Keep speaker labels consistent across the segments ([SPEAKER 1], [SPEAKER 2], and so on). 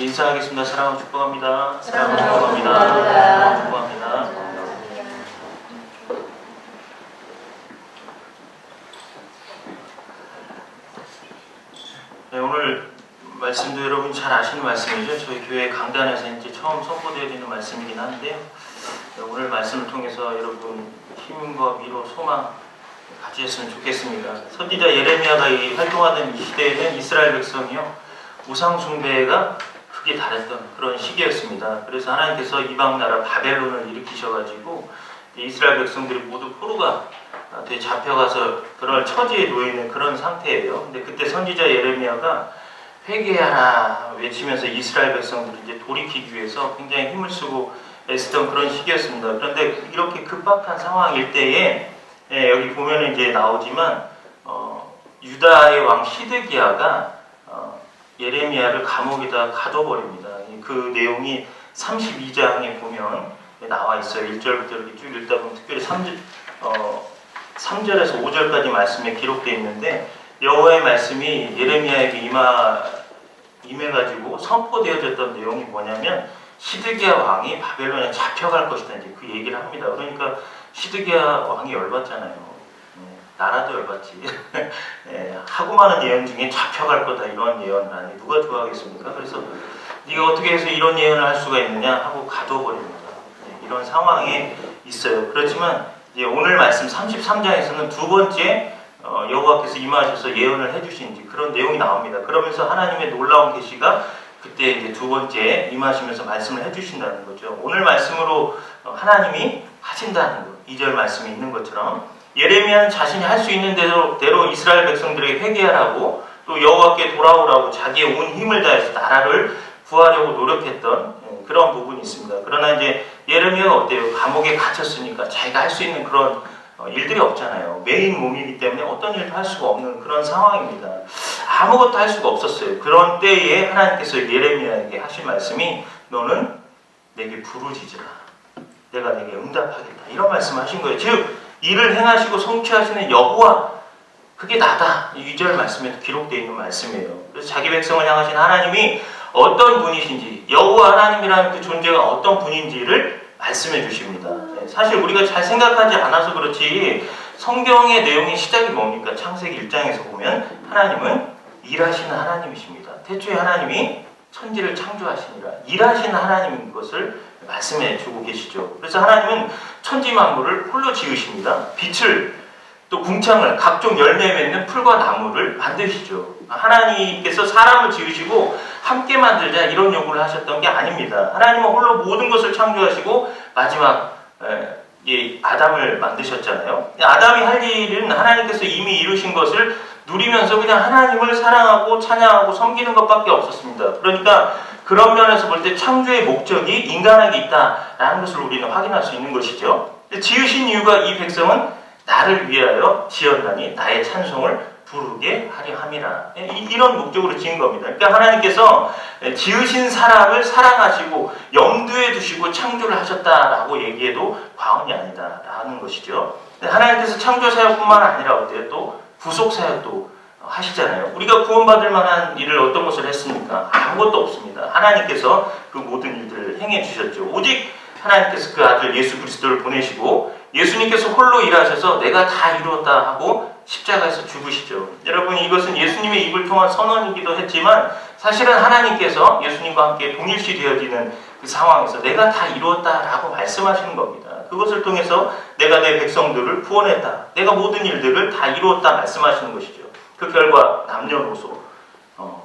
[SPEAKER 1] 인사하겠습니다. 사랑하고 축복합니다. 사랑하고
[SPEAKER 2] 사랑하고
[SPEAKER 1] 축복합니다. 축복합니다. 네, 오늘 말씀도 여러분 잘 아시는 말씀이죠. 저희 교회 강단에서 이제 처음 선포되어지는 말씀이긴 한데요. 네, 오늘 말씀을 통해서 여러분 힘과 위로, 소망 가지셨으면 좋겠습니다. 선지자 예레미야가 활동하던 이 시대에는 이스라엘 백성이요, 우상 숭배가 크게 달했던 그런 시기였습니다. 그래서 하나님께서 이방 나라 바벨론을 일으키셔가지고 이스라엘 백성들이 모두 포로가 잡혀가서 그런 처지에 놓여있는 그런 상태예요. 근데 그때 선지자 예레미야가 회개하라 외치면서 이스라엘 백성들을 이제 돌이키기 위해서 굉장히 힘을 쓰고 애쓰던 그런 시기였습니다. 그런데 이렇게 급박한 상황일 때에 여기 보면 이제 나오지만 유다의 왕 시드기야가 예레미야를 감옥에다 가둬버립니다. 그 내용이 32장에 보면 나와 있어요. 1절부터 이렇게 쭉 읽다 보면 특별히 3절에서 5절까지 말씀에 기록되어 있는데, 여호와의 말씀이 예레미야에게 임해가지고 선포되어졌던 내용이 뭐냐면, 시드기야 왕이 바벨론에 잡혀갈 것이다, 이제 그 얘기를 합니다. 그러니까 시드기야 왕이 열받잖아요. 나라도 열받지. 하고 많은 예언 중에 잡혀갈 거다 이런 예언을 하니 누가 좋아하겠습니까? 그래서 네가 어떻게 해서 이런 예언을 할 수가 있느냐 하고 가둬버립니다. 이런 상황에 있어요. 그렇지만 이제 오늘 말씀 33장에서는 두 번째 여호와께서 임하셔서 예언을 해주신 그런 내용이 나옵니다. 그러면서 하나님의 놀라운 계시가 그때 이제 두 번째 임하시면서 말씀을 해주신다는 거죠. 오늘 말씀으로 하나님이 하신다는 것, 2절 말씀에 있는 것처럼 예레미야는 자신이 할 수 있는 대로 이스라엘 백성들에게 회개하라고, 또 여호와께 돌아오라고 자기의 온 힘을 다해서 나라를 구하려고 노력했던 그런 부분이 있습니다. 그러나 이제 예레미야가 어때요? 감옥에 갇혔으니까 자기가 할 수 있는 그런 일들이 없잖아요. 메인 몸이기 때문에 어떤 일도 할 수가 없는 그런 상황입니다. 아무것도 할 수가 없었어요. 그런 때에 하나님께서 예레미야에게 하신 말씀이 너는 내게 부르짖으라. 내가 내게 응답하겠다. 이런 말씀을 하신 거예요. 즉 이를 행하시고 성취하시는 여호와, 그게 나다. 2절 말씀에 기록되어 있는 말씀이에요. 그래서 자기 백성을 향하신 하나님이 어떤 분이신지, 여호와 하나님이라는 그 존재가 어떤 분인지를 말씀해 주십니다. 사실 우리가 잘 생각하지 않아서 그렇지 성경의 내용의 시작이 뭡니까? 창세기 1장에서 보면 하나님은 일하시는 하나님이십니다. 태초에 하나님이 천지를 창조하시니라 일하시는 하나님인 것을 말씀해 주고 계시죠. 그래서 하나님은 천지 만물을 홀로 지으십니다. 빛을, 또 궁창을, 각종 열매 맺는 풀과 나무를 만드시죠. 하나님께서 사람을 지으시고 함께 만들자 이런 요구를 하셨던 게 아닙니다. 하나님은 홀로 모든 것을 창조하시고 마지막 아담을 만드셨잖아요. 아담이 할 일은 하나님께서 이미 이루신 것을 누리면서 그냥 하나님을 사랑하고 찬양하고 섬기는 것밖에 없었습니다. 그러니까 그런 면에서 볼 때 창조의 목적이 인간에게 있다라는 것을 우리는 확인할 수 있는 것이죠. 지으신 이유가 이 백성은 나를 위하여 지었나니 나의 찬송을 부르게 하려 함이라. 이런 목적으로 지은 겁니다. 그러니까 하나님께서 지으신 사람을 사랑하시고 염두에 두시고 창조를 하셨다라고 얘기해도 과언이 아니다라는 것이죠. 하나님께서 창조 사역뿐만 아니라 어때요? 또 구속 사역도 하시잖아요. 우리가 구원받을 만한 일을 어떤 것을 했습니까? 아무것도 없습니다. 하나님께서 그 모든 일들을 행해 주셨죠. 오직 하나님께서 그 아들 예수 그리스도를 보내시고 예수님께서 홀로 일하셔서 내가 다 이루었다 하고 십자가에서 죽으시죠. 여러분, 이것은 예수님의 입을 통한 선언이기도 했지만 사실은 하나님께서 예수님과 함께 동일시 되어지는 그 상황에서 내가 다 이루었다라고 말씀하시는 겁니다. 그것을 통해서 내가 내 백성들을 구원했다, 내가 모든 일들을 다 이루었다 말씀하시는 것이죠. 그 결과 남녀노소,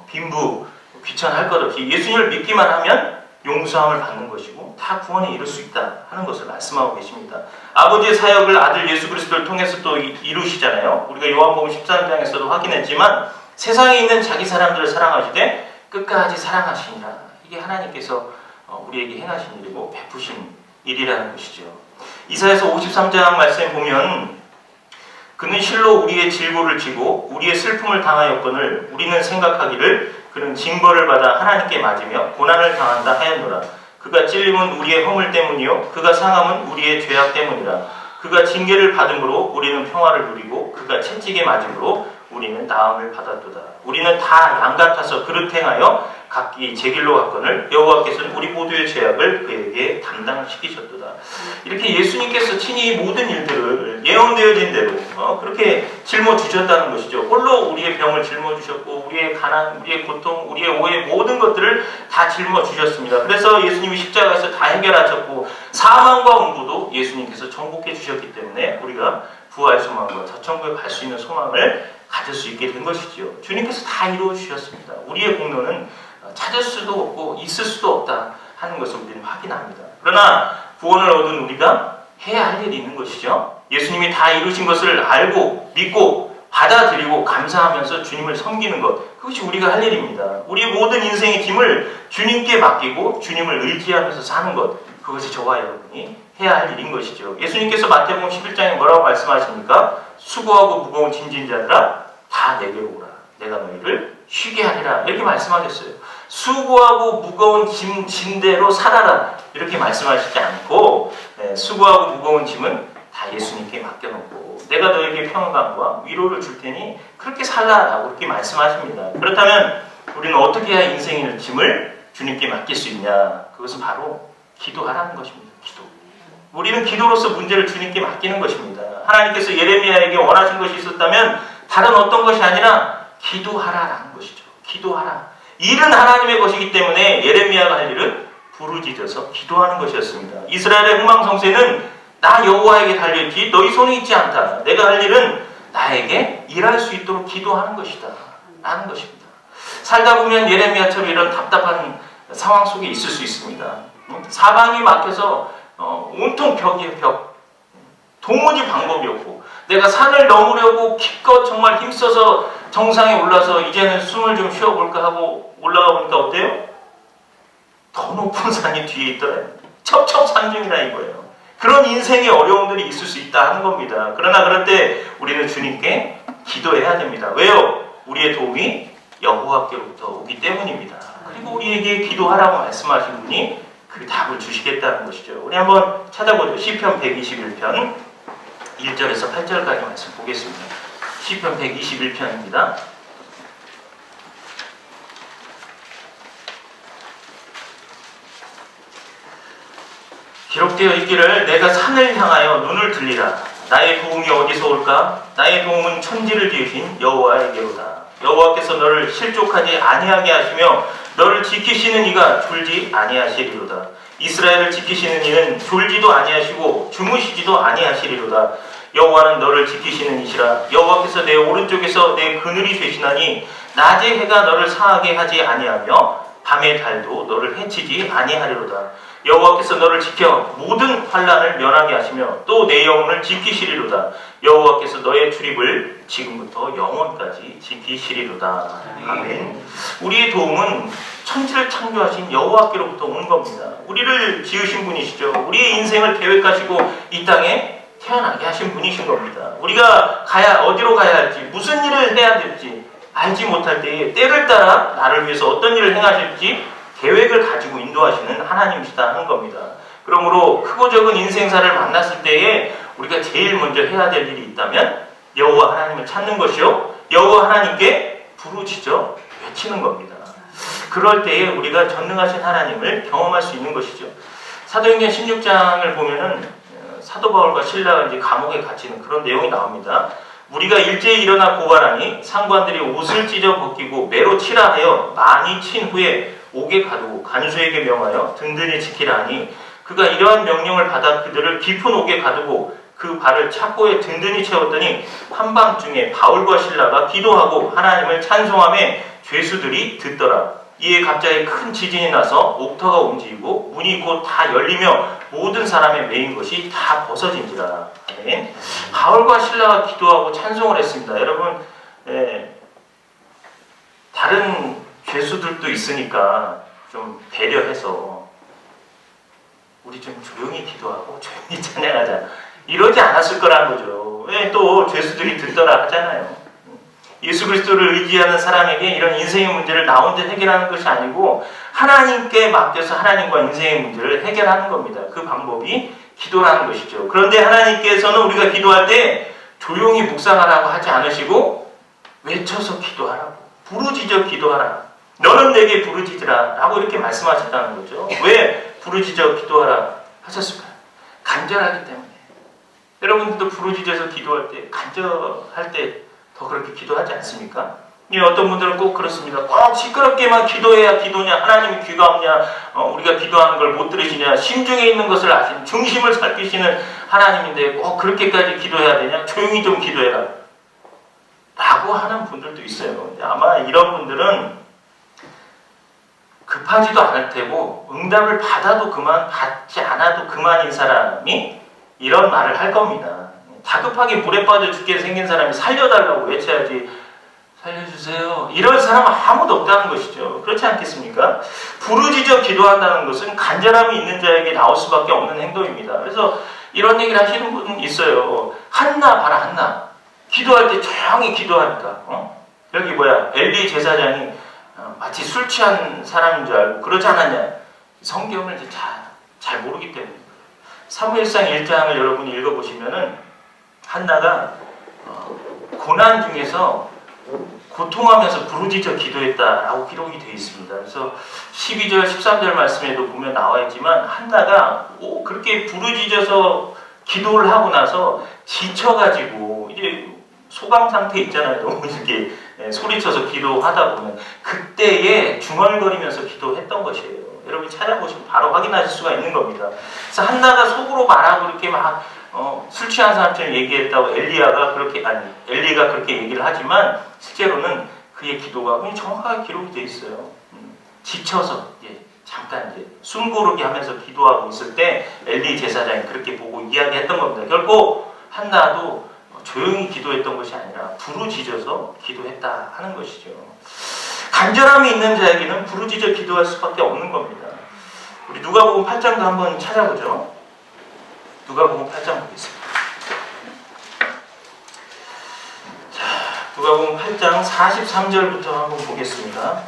[SPEAKER 1] 빈부, 귀천할 것 없이 예수님을 믿기만 하면 용서함을 받는 것이고 다 구원에 이룰 수 있다 하는 것을 말씀하고 계십니다. 아버지의 사역을 아들 예수 그리스도를 통해서 또 이루시잖아요. 우리가 요한복음 13장에서도 확인했지만 세상에 있는 자기 사람들을 사랑하시되 끝까지 사랑하시니라. 이게 하나님께서 우리에게 행하신 일이고 베푸신 일이라는 것이죠. 이사야서 53장 말씀에 보면 그는 실로 우리의 질고를 지고 우리의 슬픔을 당하였거늘 우리는 생각하기를 그는 징벌을 받아 하나님께 맞으며 고난을 당한다 하였노라. 그가 찔림은 우리의 허물 때문이요 그가 상함은 우리의 죄악 때문이라. 그가 징계를 받음으로 우리는 평화를 누리고 그가 채찍에 맞음으로 우리는 나음을 받았도다. 우리는 다 양 같아서 그릇 행하여 각기 제 길로 갔거늘 여호와께서는 우리 모두의 죄악을 그에게 담당시키셨도다. 이렇게 예수님께서 친히 모든 일들을 예언되어진 대로 그렇게 짊어주셨다는 것이죠. 홀로 우리의 병을 짊어주셨고 우리의 가난, 우리의 고통, 우리의 오해 모든 것들을 다 짊어주셨습니다. 그래서 예수님이 십자가에서 다 해결하셨고 사망과 음부도 예수님께서 정복해 주셨기 때문에 우리가 부활 소망과 저천국에 갈 수 있는 소망을 가질 수 있게 된 것이지요. 주님께서 다 이루어 주셨습니다. 우리의 공로는 찾을 수도 없고 있을 수도 없다 하는 것을 우리는 확인합니다. 그러나 구원을 얻은 우리가 해야 할 일이 있는 것이죠. 예수님이 다 이루신 것을 알고 믿고 받아들이고 감사하면서 주님을 섬기는 것, 그것이 우리가 할 일입니다. 우리의 모든 인생의 짐을 주님께 맡기고 주님을 의지하면서 사는 것, 그것이 저와 여러분이 해야 할 일인 것이죠. 예수님께서 마태복음 11장에 뭐라고 말씀하십니까? 수고하고 무거운 짐진 자들아 다 내게로 오라. 내가 너희를 쉬게 하리라. 이렇게 말씀하셨어요. 수고하고 무거운 짐대로 살아라. 이렇게 말씀하시지 않고 수고하고 무거운 짐은 다 예수님께 맡겨놓고 내가 너에게 평강과 위로를 줄 테니 그렇게 살라라고 그렇게 말씀하십니다. 그렇다면 우리는 어떻게 해야 인생의 짐을 주님께 맡길 수 있냐? 그것은 바로 기도하라는 것입니다. 기도. 우리는 기도로서 문제를 주님께 맡기는 것입니다. 하나님께서 예레미야에게 원하신 것이 있었다면 다른 어떤 것이 아니라 기도하라라는 것이죠. 기도하라. 일은 하나님의 것이기 때문에 예레미야가 할 일은 부르짖어서 기도하는 것이었습니다. 이스라엘의 흥망성쇠는 나 여호와에게 달려있지 너희 손에 있지 않다. 내가 할 일은 나에게 일할 수 있도록 기도하는 것이다 라는 것입니다. 살다 보면 예레미야처럼 이런 답답한 상황 속에 있을 수 있습니다. 사방이 막혀서 온통 벽이에요. 벽. 도무지 방법이 없고 내가 산을 넘으려고 기껏 정말 힘써서 정상에 올라서 이제는 숨을 좀 쉬어볼까 하고 올라가 보니까 어때요? 더 높은 산이 뒤에 있더래요. 첩첩산중이라 이거예요. 그런 인생의 어려움들이 있을 수 있다 하는 겁니다. 그러나 그럴 때 우리는 주님께 기도해야 됩니다. 왜요? 우리의 도움이 여호와께로부터 오기 때문입니다. 그리고 우리에게 기도하라고 말씀하신 분이 그 답을 주시겠다는 것이죠. 우리 한번 찾아보죠. 시편 121편 1절에서 8절까지 말씀 보겠습니다. 시편 121편입니다. 기록되어 있기를 내가 산을 향하여 눈을 들리라. 나의 도움이 어디서 올까? 나의 도움은 천지를 지으신 여호와에게로다. 여호와께서 너를 실족하지 아니하게 하시며 너를 지키시는 이가 졸지 아니하시리로다. 이스라엘을 지키시는 이는 졸지도 아니하시고 주무시지도 아니하시리로다. 여호와는 너를 지키시는 이시라. 여호와께서 내 오른쪽에서 내 그늘이 되시나니 낮의 해가 너를 상하게 하지 아니하며 밤의 달도 너를 해치지 아니하리로다. 여호와께서 너를 지켜 모든 환난을 면하게 하시며 또 내 영혼을 지키시리로다. 여호와께서 너의 출입을 지금부터 영원까지 지키시리로다. 아멘. 우리의 도움은 천지를 창조하신 여호와께로부터 온 겁니다. 우리를 지으신 분이시죠. 우리의 인생을 계획하시고 이 땅에 태어나게 하신 분이신 겁니다. 우리가 어디로 가야 할지, 무슨 일을 해야 될지 알지 못할 때에 때를 따라 나를 위해서 어떤 일을 행하실지 계획을 가지고 인도하시는 하나님이시다 하는 겁니다. 그러므로 크고 적은 인생사를 만났을 때에 우리가 제일 먼저 해야 될 일이 있다면 여호와 하나님을 찾는 것이요, 여호와 하나님께 부르짖어 외치는 겁니다. 그럴 때에 우리가 전능하신 하나님을 경험할 수 있는 것이죠. 사도행전 16장을 보면은 사도 바울과 신라가 이제 감옥에 갇히는 그런 내용이 나옵니다. 우리가 일제히 일어나 고발하니 상관들이 옷을 찢어 벗기고 매로 치라 하여 많이 친 후에 옥에 가두고 간수에게 명하여 든든히 지키라 하니 그가 이러한 명령을 받아 그들을 깊은 옥에 가두고 그 발을 착고에 든든히 채웠더니 한밤중에 바울과 신라가 기도하고 하나님을 찬송하며 죄수들이 듣더라. 이에 갑자기 큰 지진이 나서 옥터가 움직이고 문이 곧 다 열리며 모든 사람의 매인 것이 다 벗어진지라. 아멘. 바울과 신라가 기도하고 찬송을 했습니다. 여러분, 다른 죄수들도 있으니까 좀 배려해서 우리 좀 조용히 기도하고 조용히 찬양하자, 이러지 않았을 거라는 거죠. 왜 또 죄수들이 듣더라 하잖아요. 예수 그리스도를 의지하는 사람에게 이런 인생의 문제를 나 혼자 해결하는 것이 아니고 하나님께 맡겨서 하나님과 인생의 문제를 해결하는 겁니다. 그 방법이 기도라는 것이죠. 그런데 하나님께서는 우리가 기도할 때 조용히 묵상하라고 하지 않으시고 외쳐서 기도하라고. 부르짖어 기도하라. 너는 내게 부르짖으라 라고 이렇게 말씀하셨다는 거죠. 왜 부르짖어 기도하라 하셨을까요? 간절하기 때문에. 여러분들도 부르짖어서 기도할 때, 간절할 때 더 그렇게 기도하지 않습니까? 어떤 분들은 꼭 그렇습니다. 꼭 시끄럽게만 기도해야 기도냐, 하나님이 귀가 없냐, 우리가 기도하는 걸 못 들으시냐, 심중에 있는 것을 아시는, 중심을 살피시는 하나님인데 꼭 그렇게까지 기도해야 되냐, 조용히 좀 기도해라 라고 하는 분들도 있어요. 아마 이런 분들은 급하지도 않을 테고 응답을 받아도 그만, 받지 않아도 그만인 사람이 이런 말을 할 겁니다. 다급하게 물에 빠져 죽게 생긴 사람이 살려달라고 외쳐야지, 살려주세요, 이런 사람은 아무도 없다는 것이죠. 그렇지 않겠습니까? 부르짖어 기도한다는 것은 간절함이 있는 자에게 나올 수밖에 없는 행동입니다. 그래서 이런 얘기를 하시는 분 있어요. 한나 봐라, 한나. 기도할 때 조용히 기도하니까. 여기 엘리 제사장이 마치 술 취한 사람인 줄 알고 그러지 않았냐? 성경을 이제 잘 모르기 때문입니다. 사무엘상 1장을 여러분이 읽어보시면은 한나가 고난 중에서 고통하면서 부르짖어 기도했다라고 기록이 되어 있습니다. 그래서 12절, 13절 말씀에도 보면 나와 있지만 한나가 그렇게 부르짖어서 기도를 하고 나서 지쳐가지고 이제 소강 상태 있잖아요. 너무 이렇게 소리쳐서 기도하다 보면 그때에 중얼거리면서 기도했던 것이에요. 여러분이 찾아보시면 바로 확인하실 수가 있는 겁니다. 그래서 한나가 속으로 말하고 이렇게 막 술 취한 사람처럼 얘기했다고 엘리가 그렇게 얘기를 하지만 실제로는 그의 기도가 굉장히 정확하게 기록이 되어 있어요. 지쳐서 잠깐 숨 고르게 하면서 기도하고 있을 때 엘리 제사장이 그렇게 보고 이야기했던 겁니다. 결코 한나도 조용히 기도했던 것이 아니라 부르짖어서 기도했다 하는 것이죠. 간절함이 있는 자에게는 부르짖어 기도할 수밖에 없는 겁니다. 우리 누가복음 8장도 한번 찾아보죠. 누가복음 8장 보겠습니다. 자, 누가복음 8장 43절부터 한번 보겠습니다.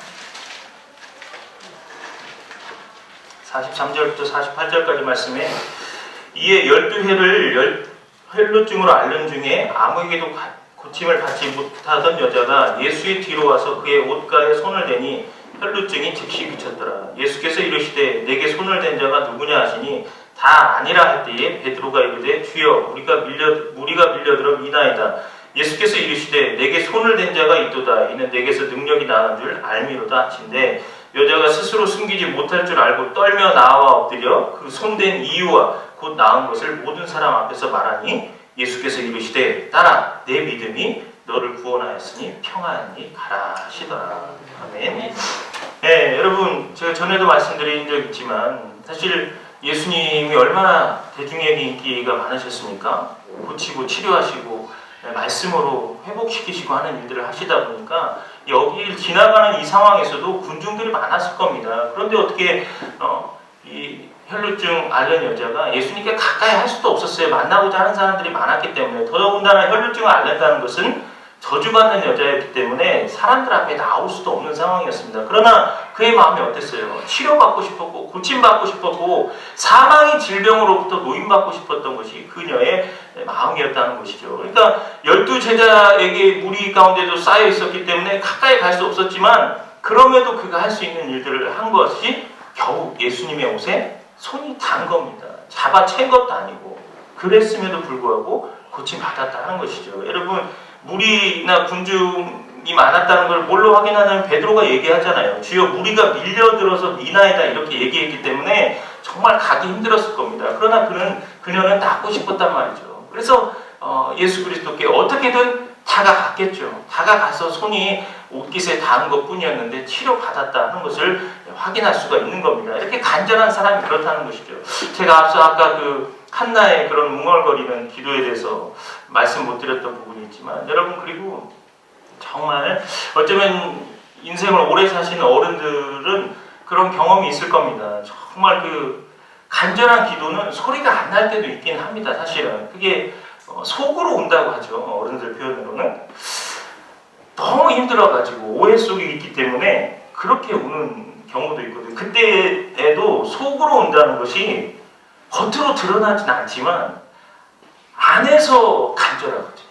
[SPEAKER 1] 43절부터 48절까지 말씀에 이에 12해를 혈루증으로 앓는 중에 아무에게도 고침을 받지 못하던 여자가 예수의 뒤로 와서 그의 옷가에 손을 대니 혈루증이 즉시 그쳤더라. 예수께서 이르시되 내게 손을 댄 자가 누구냐 하시니 다 아니라 할 때에 베드로가 이르되 주여 무리가 밀려들어 미나이다. 예수께서 이르시되 내게 손을 댄 자가 있도다. 이는 내게서 능력이 나는 줄 알미로다 하신데 여자가 스스로 숨기지 못할 줄 알고 떨며 나와 엎드려 그 손댄 이유와 곧 나은 것을 모든 사람 앞에서 말하니 예수께서 이르시되 딸아 내 믿음이 너를 구원하였으니 평안히 가라 하시더라. 아멘. 네, 여러분 제가 전에도 말씀드린 적 있지만 사실 예수님이 얼마나 대중에게 인기가 많으셨습니까? 고치고 치료하시고 말씀으로 회복시키시고 하는 일들을 하시다 보니까 여기를 지나가는 이 상황에서도 군중들이 많았을 겁니다. 그런데 어떻게 이 혈루증 앓는 여자가 예수님께 가까이 할 수도 없었어요. 만나고자 하는 사람들이 많았기 때문에. 더더군다나 혈루증을 앓는다는 것은 저주받는 여자였기 때문에 사람들 앞에 나올 수도 없는 상황이었습니다. 그러나 그의 마음이 어땠어요? 치료받고 싶었고 고침받고 싶었고 사망의 질병으로부터 노임받고 싶었던 것이 그녀의 마음이었다는 것이죠. 그러니까 12제자에게 무리 가운데도 쌓여 있었기 때문에 가까이 갈 수 없었지만 그럼에도 그가 할 수 있는 일들을 한 것이 겨우 예수님의 옷에 손이 닿은 겁니다. 잡아챈 것도 아니고 그랬음에도 불구하고 고침받았다 하는 것이죠. 여러분 무리나 군중이 많았다는 걸 뭘로 확인하냐면 베드로가 얘기하잖아요. 주여 무리가 밀려들어서 미나이다 이렇게 얘기했기 때문에 정말 가기 힘들었을 겁니다. 그러나 그녀는 낫고 싶었단 말이죠. 그래서 예수 그리스도께 어떻게든 다가갔겠죠. 다가가서 손이 옷깃에 닿은 것뿐이었는데 치료받았다 하는 것을 확인할 수가 있는 겁니다. 이렇게 간절한 사람이 그렇다는 것이죠. 제가 아까 그 한나의 그런 웅얼거리는 기도에 대해서 말씀 못 드렸던 부분이 있지만 여러분 그리고 정말 어쩌면 인생을 오래 사시는 어른들은 그런 경험이 있을 겁니다. 정말 그 간절한 기도는 소리가 안 날 때도 있긴 합니다. 사실은 그게 속으로 온다고 하죠. 어른들 표현으로는 너무 힘들어가지고 오해 속에 있기 때문에 그렇게 우는 경우도 있거든요. 그때에도 속으로 온다는 것이 겉으로 드러나진 않지만 안에서 간절하거든요.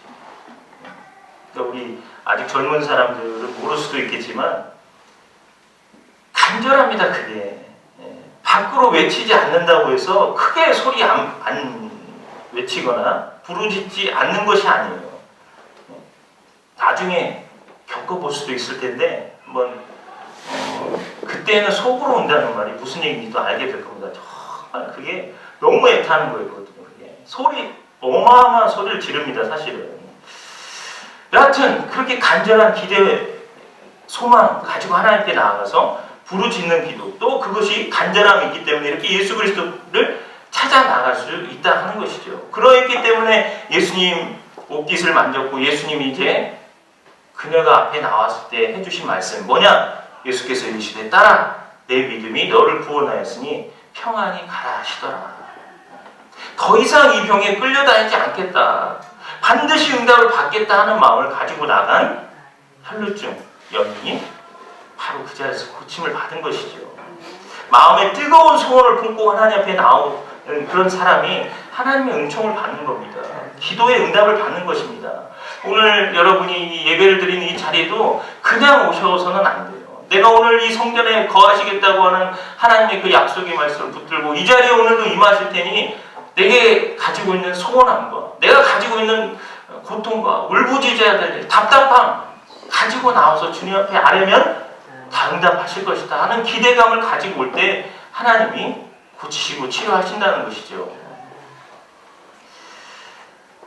[SPEAKER 1] 그러니까 우리 아직 젊은 사람들은 모를 수도 있겠지만 간절합니다. 그게 밖으로 외치지 않는다고 해서 크게 소리 안 외치거나 부르짖지 않는 것이 아니에요. 나중에 겪어볼 수도 있을 텐데 한번 그때는 속으로 온다는 말이 무슨 얘기인지도 알게 될 겁니다. 정말 그게 너무 애타는 거거든요. 그게 소리 어마어마한 소리를 지릅니다. 사실은. 여하튼 그렇게 간절한 기대, 소망 가지고 하나님께 나아가서 부르짖는 기도, 또 그것이 간절함이 있기 때문에 이렇게 예수 그리스도를 찾아 나갈 수 있다 하는 것이죠. 그러했기 때문에 예수님 옷깃을 만졌고 예수님이 이제 그녀가 앞에 나왔을 때 해주신 말씀 뭐냐? 예수께서 이르시되 딸아 내 믿음이 너를 구원하였으니 평안히 가라 하시더라. 더 이상 이 병에 끌려다니지 않겠다. 반드시 응답을 받겠다 하는 마음을 가지고 나간 혈루증 여인이 바로 그 자리에서 고침을 받은 것이죠. 마음에 뜨거운 소원을 품고 하나님 앞에 나오는 그런 사람이 하나님의 은총을 받는 겁니다. 기도의 응답을 받는 것입니다. 오늘 여러분이 예배를 드리는 이 자리에도 그냥 오셔서는 안 돼요. 내가 오늘 이 성전에 거하시겠다고 하는 하나님의 그 약속의 말씀을 붙들고 이 자리에 오늘도 임하실 테니 내게 가지고 있는 소원함과 내가 가지고 있는 고통과 울부짖어야 될 일, 답답함 가지고 나와서 주님 앞에 아뢰면 다 응답하실 것이다 하는 기대감을 가지고 올 때 하나님이 고치시고 치료하신다는 것이죠.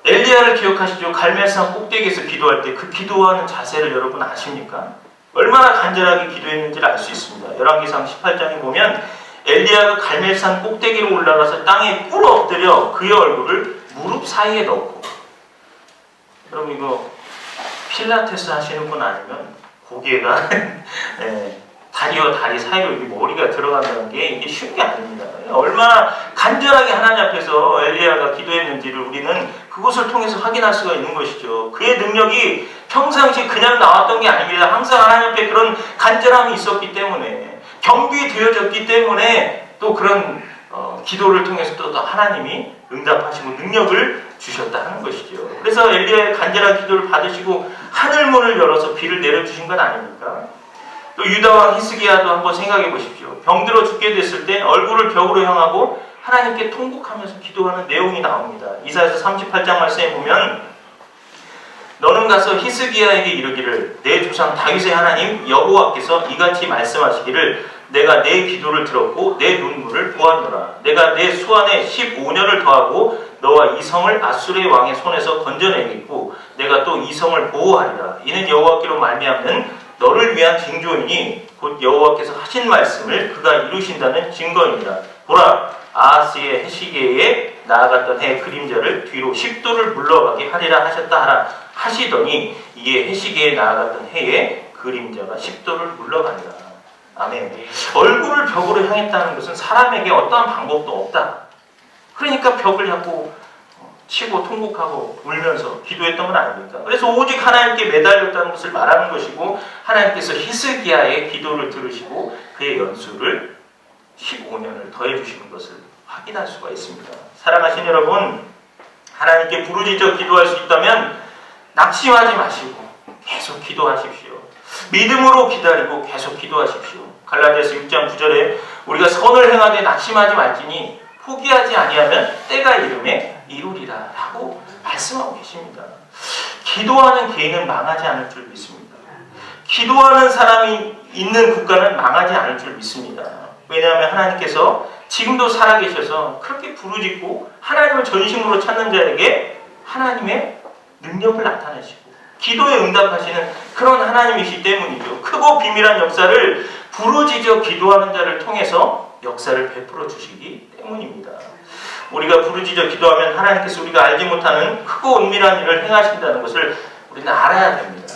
[SPEAKER 1] 엘리야를 기억하시죠? 갈멜산 꼭대기에서 기도할 때 그 기도하는 자세를 여러분 아십니까? 얼마나 간절하게 기도했는지를 알 수 있습니다. 열왕기상 18장에 보면 엘리야가 갈멜산 꼭대기로 올라가서 땅에 꿇어 엎드려 그의 얼굴을 무릎 사이에 넣고, 여러분 이거 필라테스 하시는 분 아니면 고개가 다리와 다리 사이로 머리가 들어간다는 게 이게 쉬운 게 아닙니다. 얼마나 간절하게 하나님 앞에서 엘리야가 기도했는지를 우리는 그것을 통해서 확인할 수가 있는 것이죠. 그의 능력이 평상시 그냥 나왔던 게 아닙니다. 항상 하나님 앞에 그런 간절함이 있었기 때문에, 경비되어졌기 때문에 또 그런 기도를 통해서 또 하나님이 응답하시고 능력을 주셨다 하는 것이죠. 그래서 엘리야의 간절한 기도를 받으시고 하늘문을 열어서 비를 내려주신 건 아닙니까? 또 유다왕 히스기야도 한번 생각해 보십시오. 병들어 죽게 됐을 때 얼굴을 벽으로 향하고 하나님께 통곡하면서 기도하는 내용이 나옵니다. 이사야서 38장 말씀에 보면 너는 가서 히스기야에게 이르기를 내 조상 다윗의 하나님 여호와께서 이같이 말씀하시기를 내가 내 기도를 들었고 내 눈물을 보았노라. 내가 내 수완에 15년을 더하고 너와 이 성을 아수르의 왕의 손에서 건져내겠고 내가 또 이 성을 보호하리라. 이는 여호와께로 말미암는 너를 위한 징조이니 곧 여호와께서 하신 말씀을 그가 이루신다는 증거입니다. 보라 아하스의 해시계에 나아갔던 해의 그림자를 뒤로 10도를 물러가게 하리라 하셨다 하라 하시더니 이에 해시계에 나아갔던 해의 그림자가 10도를 물러가니라. 아멘. 얼굴을 벽으로 향했다는 것은 사람에게 어떠한 방법도 없다. 그러니까 벽을 잡고 치고 통곡하고 울면서 기도했던 건 아닙니까? 그래서 오직 하나님께 매달렸다는 것을 말하는 것이고 하나님께서 히스기야의 기도를 들으시고 그의 연수를 15년을 더해 주시는 것을 확인할 수가 있습니다. 사랑하신 여러분, 하나님께 부르짖어 기도할 수 있다면 낙심하지 마시고 계속 기도하십시오. 믿음으로 기다리고 계속 기도하십시오. 갈라디아서 6장 9절에 우리가 선을 행하되 낙심하지 말지니 포기하지 아니하면 때가 이름에 이루리라 라고 말씀하고 계십니다. 기도하는 개인은 망하지 않을 줄 믿습니다. 기도하는 사람이 있는 국가는 망하지 않을 줄 믿습니다. 왜냐하면 하나님께서 지금도 살아계셔서 그렇게 부르짖고 하나님을 전심으로 찾는 자에게 하나님의 능력을 나타내시고 기도에 응답하시는 그런 하나님이시기 때문이죠. 크고 비밀한 역사를 부르짖어 기도하는 자를 통해서 역사를 베풀어 주시기 때문입니다. 우리가 부르짖어 기도하면 하나님께서 우리가 알지 못하는 크고 은밀한 일을 행하신다는 것을 우리는 알아야 됩니다.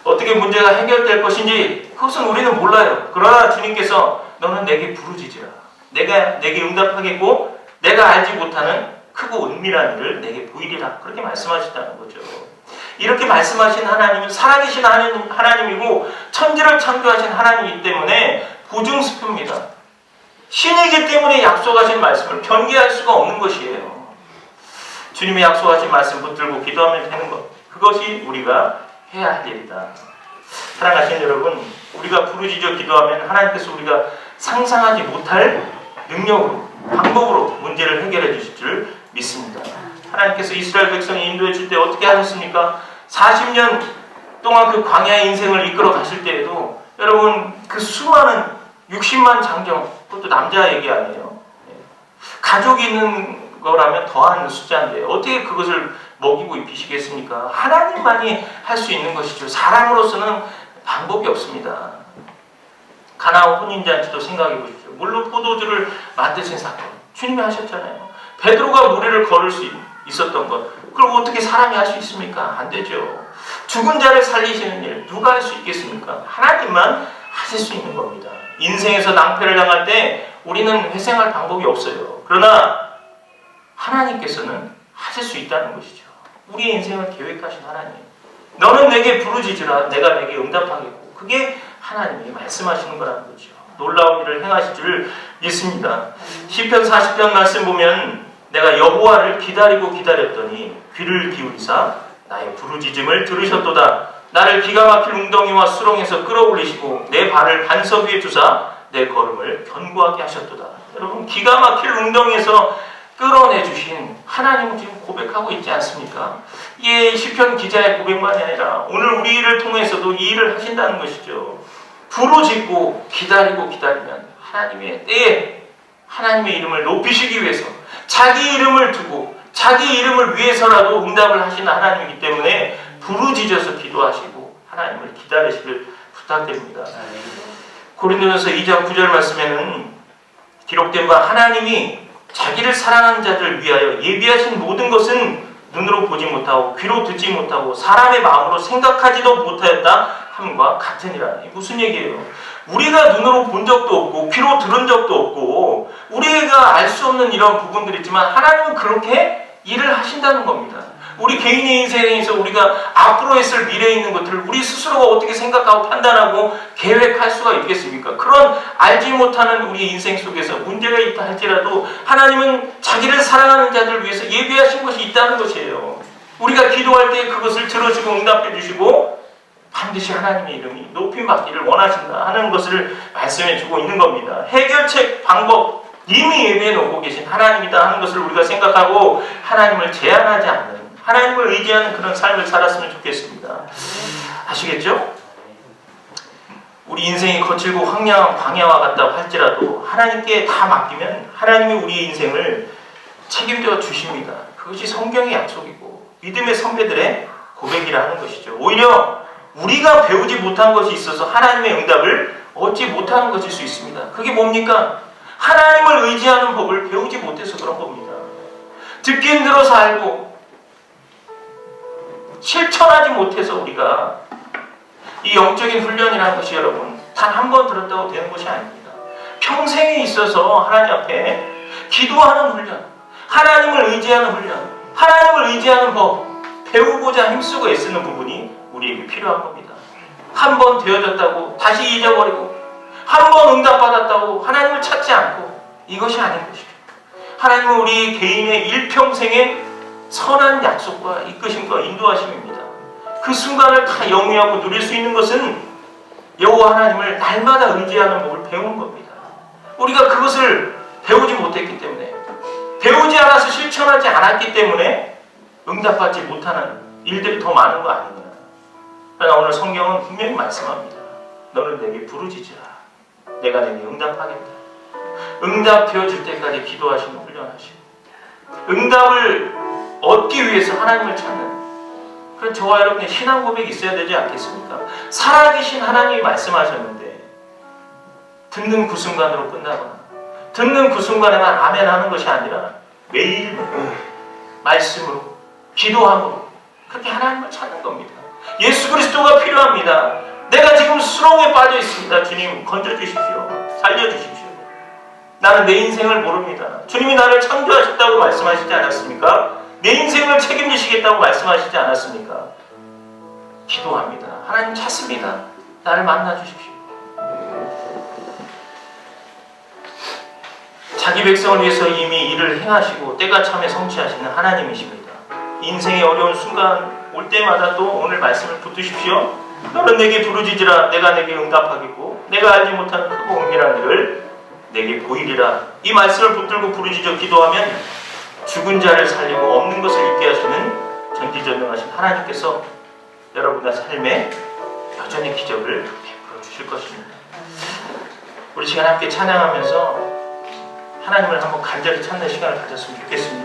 [SPEAKER 1] 어떻게 문제가 해결될 것인지 그것은 우리는 몰라요. 그러나 주님께서 너는 내게 부르짖으라. 내가 내게 응답하겠고 내가 알지 못하는 크고 은밀한 일을 내게 보이리라. 그렇게 말씀하신다는 거죠. 이렇게 말씀하신 하나님은 살아계신 하나님이고 천지를 창조하신 하나님이기 때문에 보증스럽습니다. 신이기 때문에 약속하신 말씀을 변개할 수가 없는 것이에요. 주님의 약속하신 말씀 붙들고 기도하면 되는 것. 그것이 우리가 해야 할 일이다. 사랑하시는 여러분, 우리가 부르짖어 기도하면 하나님께서 우리가 상상하지 못할 능력으로, 방법으로 문제를 해결해 주실 줄 믿습니다. 하나님께서 이스라엘 백성이 인도해 줄 때 어떻게 하셨습니까? 40년 동안 그 광야의 인생을 이끌어 가실 때에도 여러분 그 수많은 60만 장정, 그것도 남자 얘기 아니에요. 가족이 있는 거라면 더한 숫자인데 어떻게 그것을 먹이고 입히시겠습니까? 하나님만이 할 수 있는 것이죠. 사람으로서는 방법이 없습니다. 가나안 혼인잔치도 생각해 보십시오. 물로 포도주를 만드신 사건 주님이 하셨잖아요. 베드로가 무리를 걸을 수 있었던 것, 그럼 어떻게 사람이 할 수 있습니까? 안 되죠. 죽은 자를 살리시는 일 누가 할 수 있겠습니까? 하나님만 하실 수 있는 겁니다. 인생에서 낭패를 당할 때 우리는 회생할 방법이 없어요. 그러나 하나님께서는 하실 수 있다는 것이죠. 우리의 인생을 계획하신 하나님, 너는 내게 부르짖으라 내가 내게 응답하겠고, 그게 하나님이 말씀하시는 거라는 거죠. 놀라운 일을 행하실 줄 믿습니다. 시편 40편 말씀 보면 내가 여호와를 기다리고 기다렸더니 귀를 기울이사 나의 부르짖음을 들으셨도다. 나를 기가 막힐 웅덩이와 수렁에서 끌어올리시고 내 발을 반석 위에 두사 내 걸음을 견고하게 하셨도다. 여러분, 기가 막힐 웅덩이에서 끌어내주신 하나님은 지금 고백하고 있지 않습니까? 이게 시편 기자의 고백만이 아니라 오늘 우리를 통해서도 이 일을 하신다는 것이죠. 부르짖고 기다리고 기다리면 하나님의 때에 하나님의 이름을 높이시기 위해서 자기 이름을 두고 자기 이름을 위해서라도 응답을 하시는 하나님이기 때문에 부르짖어서 기도하시고 하나님을 기다리시길 부탁드립니다. 고린도전서 2장 9절 말씀에는 기록된 바 하나님이 자기를 사랑하는 자들을 위하여 예비하신 모든 것은 눈으로 보지 못하고 귀로 듣지 못하고 사람의 마음으로 생각하지도 못하였다 함과 같으니라. 무슨 얘기예요? 우리가 눈으로 본 적도 없고 귀로 들은 적도 없고 우리가 알 수 없는 이런 부분들이 있지만 하나님은 그렇게 일을 하신다는 겁니다. 우리 개인의 인생에서 우리가 앞으로 있을 미래에 있는 것들을 우리 스스로가 어떻게 생각하고 판단하고 계획할 수가 있겠습니까? 그런 알지 못하는 우리 인생 속에서 문제가 있다 할지라도 하나님은 자기를 사랑하는 자들을 위해서 예비하신 것이 있다는 것이에요. 우리가 기도할 때 그것을 들어주고 응답해 주시고 반드시 하나님의 이름이 높임받기를 원하신다 하는 것을 말씀해 주고 있는 겁니다. 해결책, 방법 이미 예비해 놓고 계신 하나님이다 하는 것을 우리가 생각하고 하나님을 제한하지 않는, 하나님을 의지하는 그런 삶을 살았으면 좋겠습니다. 아시겠죠? 우리 인생이 거칠고 황량한 광야와 같다고 할지라도 하나님께 다 맡기면 하나님이 우리의 인생을 책임져 주십니다. 그것이 성경의 약속이고 믿음의 선배들의 고백이라 하는 것이죠. 오히려 우리가 배우지 못한 것이 있어서 하나님의 응답을 얻지 못하는 것일 수 있습니다. 그게 뭡니까? 하나님을 의지하는 법을 배우지 못해서 그런 겁니다. 듣긴 들어서 알고 실천하지 못해서 우리가 이 영적인 훈련이라는 것이 여러분 단 한 번 들었다고 되는 것이 아닙니다. 평생에 있어서 하나님 앞에 기도하는 훈련, 하나님을 의지하는 훈련, 하나님을 의지하는 법 배우고자 힘쓰고 애쓰는 부분이 우리에게 필요한 겁니다. 한 번 되어졌다고 다시 잊어버리고 한 번 응답받았다고 하나님을 찾지 않고 이것이 아닌 것이죠. 하나님은 우리 개인의 일평생의 선한 약속과 이끄심과 인도하심입니다. 그 순간을 다 영위하고 누릴 수 있는 것은 여호와 하나님을 날마다 의지하는 법을 배우는 겁니다. 우리가 그것을 배우지 못했기 때문에, 배우지 않아서 실천하지 않았기 때문에 응답받지 못하는 일들이 더 많은 거 아니냐. 그러나 오늘 성경은 분명히 말씀합니다. 너는 내게 부르짖으라. 내가 내게 응답하겠다. 응답되어 줄 때까지 기도하시는 훈련하시고 응답을 얻기 위해서 하나님을 찾는 그런 저와 여러분의 신앙 고백이 있어야 되지 않겠습니까? 살아계신 하나님이 말씀하셨는데 듣는 그 순간으로 끝나거나 듣는 그 순간에만 아멘 하는 것이 아니라 매일 말씀으로 기도함으로 그렇게 하나님을 찾는 겁니다. 예수 그리스도가 필요합니다. 내가 지금 수렁에 빠져 있습니다. 주님 건져주십시오. 살려주십시오. 나는 내 인생을 모릅니다. 주님이 나를 창조하셨다고 말씀하시지 않았습니까? 내 인생을 책임지시겠다고 말씀하시지 않았습니까? 기도합니다. 하나님 찾습니다. 나를 만나주십시오. 자기 백성을 위해서 이미 일을 행하시고 때가 참에 성취하시는 하나님이십니다. 인생의 어려운 순간 올 때마다 또 오늘 말씀을 붙드십시오. 너는 내게 부르짖으라 내가 내게 응답하겠고 내가 알지 못하는 크고 은밀한 일을 내게 보이리라. 이 말씀을 붙들고 부르짖어 기도하면 죽은 자를 살리고 없는 것을 있게 하시는 전지전능하신 하나님께서 여러분의 삶에 여전히 기적을 베풀어 주실 것입니다. 우리 시간 함께 찬양하면서 하나님을 한번 간절히 찾는 시간을 가졌으면 좋겠습니다.